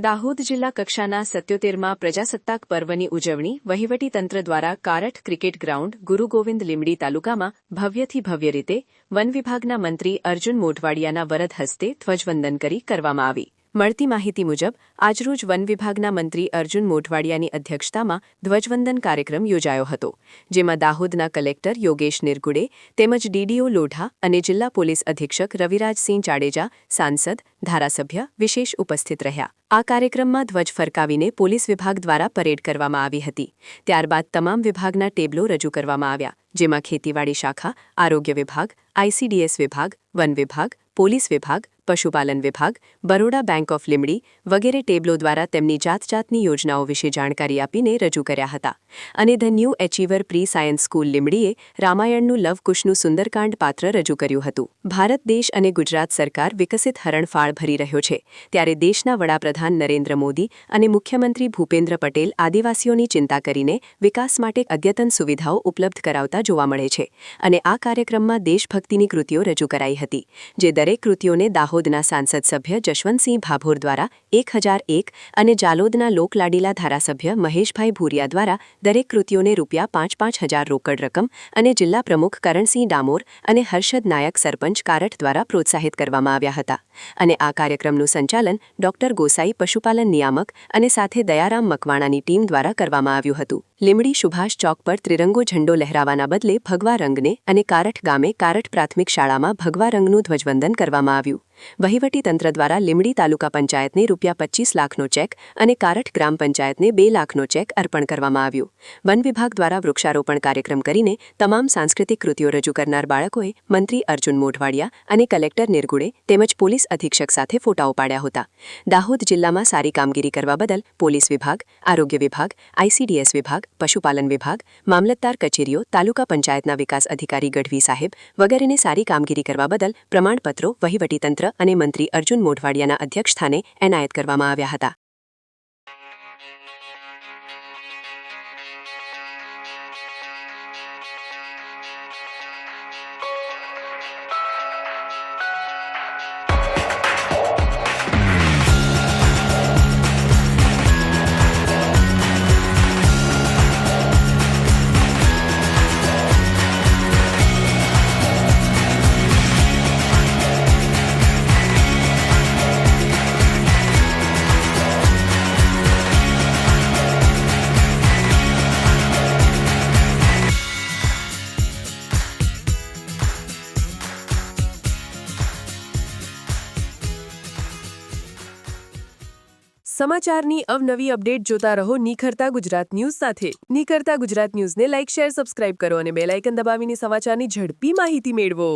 દાહોદ જિલ્લા કક્ષાના 77મા પ્રજાસત્તાક પર્વની ઉજવણી વહીવટીતંત્ર દ્વારા કારઠ ક્રિકેટ ગ્રાઉન્ડ ગુરુ ગોવિંદ લીમડી તાલુકામાં ભવ્યથી ભવ્ય રીતે વન વિભાગના મંત્રી અર્જુન મોઢવાડિયાના વરદ હસ્તે ધ્વજવંદન કરી કરવામાં આવી। મળતી માહિતી મુજબ આજરોજ વન વિભાગના મંત્રી અર્જુન મોઢવાડિયાની અધ્યક્ષતામાં ધ્વજવંદન કાર્યક્રમ યોજાયો હતો, જેમાં દાહોદના કલેક્ટર યોગેશ નિરગુડે તેમજ ડીડીઓ લોઢા અને જિલ્લા પોલીસ અધિક્ષક રવિરાજસિંહ જાડેજા, સાંસદ, ધારાસભ્ય વિશેષ ઉપસ્થિત રહ્યા। આ કાર્યક્રમમાં ધ્વજ ફરકાવીને પોલીસ વિભાગ દ્વારા પરેડ કરવામાં આવી હતી। ત્યારબાદ તમામ વિભાગના ટેબલો રજૂ કરવામાં આવ્યા, જેમાં ખેતીવાડી શાખા, આરોગ્ય વિભાગ, આઈસીડીએસ વિભાગ, વન વિભાગ, પોલીસ વિભાગ, પશુપાલન વિભાગ, બરોડા બેંક ઓફ લીમડી વગેરે ટેબલો દ્વારા તેમની જાતજાતની યોજનાઓ વિશે જાણકારી આપીને રજૂ કર્યા હતા। અને the new achiever pre science school લીમડીએ રામાયણનું લવકુશનું સુંદરકાંડ પાત્ર રજૂ કર્યું હતું। ભારત દેશ અને ગુજરાત સરકાર વિકસિત હરણફાળ ભરી રહ્યો છે, ત્યારે દેશના વડાપ્રધાન નરેન્દ્ર મોદી અને મુખ્યમંત્રી ભૂપેન્દ્ર પટેલ આદિવાસીઓની ચિંતા કરીને વિકાસ માટે અદ્યતન સુવિધાઓ ઉપલબ્ધ કરાવતા જોવા મળે છે। અને આ કાર્યક્રમમાં દેશભક્તિની કૃતિઓ રજૂ કરાઈ હતી, જે દરેક કૃતિઓને દાહોદના સાંસદ સભ્ય જશવંતસિંહ ભાભોર દ્વારા 1001 અને જાલોદના લોકલાડીલા ધારાસભ્ય મહેશભાઈ ભૂરિયા દ્વારા દરેક કૃતિઓને ₹5,000 રોકડ રકમ અને જિલ્લા પ્રમુખ કરણસિંહ ડામોર અને હર્ષદ નાયક સરપંચ કારઠ દ્વારા પ્રોત્સાહિત કરવામાં આવ્યા હતા। અને આ કાર્યક્રમનું સંચાલન ડોક્ટર ગોસાઈ પશુપાલન નિયામક અને સાથે દયારામ મકવાણાની ટીમ દ્વારા કરવામાં આવ્યું હતું। લીમડી સુભાષ ચોક પર ત્રિરંગો ઝંડો લહેરાવાના બદલે ભગવા રંગને અને કારઠ ગામે કારઠ પ્રાથમિક શાળામાં ભગવા રંગનું ધ્વજવંદન કરવામાં આવ્યું। વહીવટીતંત્ર દ્વારા લીમડી તાલુકા પંચાયતને ₹25 લાખનો ચેક અને કારઠ ગ્રામ પંચાયતને ₹2 લાખનો ચેક અર્પણ કરવામાં આવ્યું। વન વિભાગ દ્વારા વૃક્ષારોપણ કાર્યક્રમ કરીને તમામ સાંસ્કૃતિક કૃતિઓ રજૂ કરનાર બાળકોએ મંત્રી અર્જુન મોઢવાડિયા અને કલેક્ટર નિરગુડે તેમજ પોલીસ અધિક્ષક સાથે ફોટાઓ પાડ્યા હતા। દાહોદ જિલ્લામાં સારી કામગીરી કરવા બદલ પોલીસ વિભાગ, આરોગ્ય વિભાગ, આઈસીડીએસ વિભાગ, પશુપાલન વિભાગ, મામલતદાર કચેરીઓ, તાલુકા પંચાયતના વિકાસ અધિકારી ગઢવી સાહેબ વગેરેને સારી કામગીરી કરવા બદલ પ્રમાણપત્રો વહીવટીતંત્ર અને મંત્રી અર્જુન મોઢવાડિયાના અધ્યક્ષસ્થાને એનાયત કરવામાં આવ્યા હતા। સમાચારની અવનવી અપડેટ જોતા રહો નિખરતા ગુજરાત ન્યૂઝ સાથે। નિખરતા ગુજરાત ન્યૂઝને લાઇક, શેર, સબસ્ક્રાઇબ કરો અને બેલ આઇકન દબાવીને સમાચારની ઝડપી માહિતી મેળવો।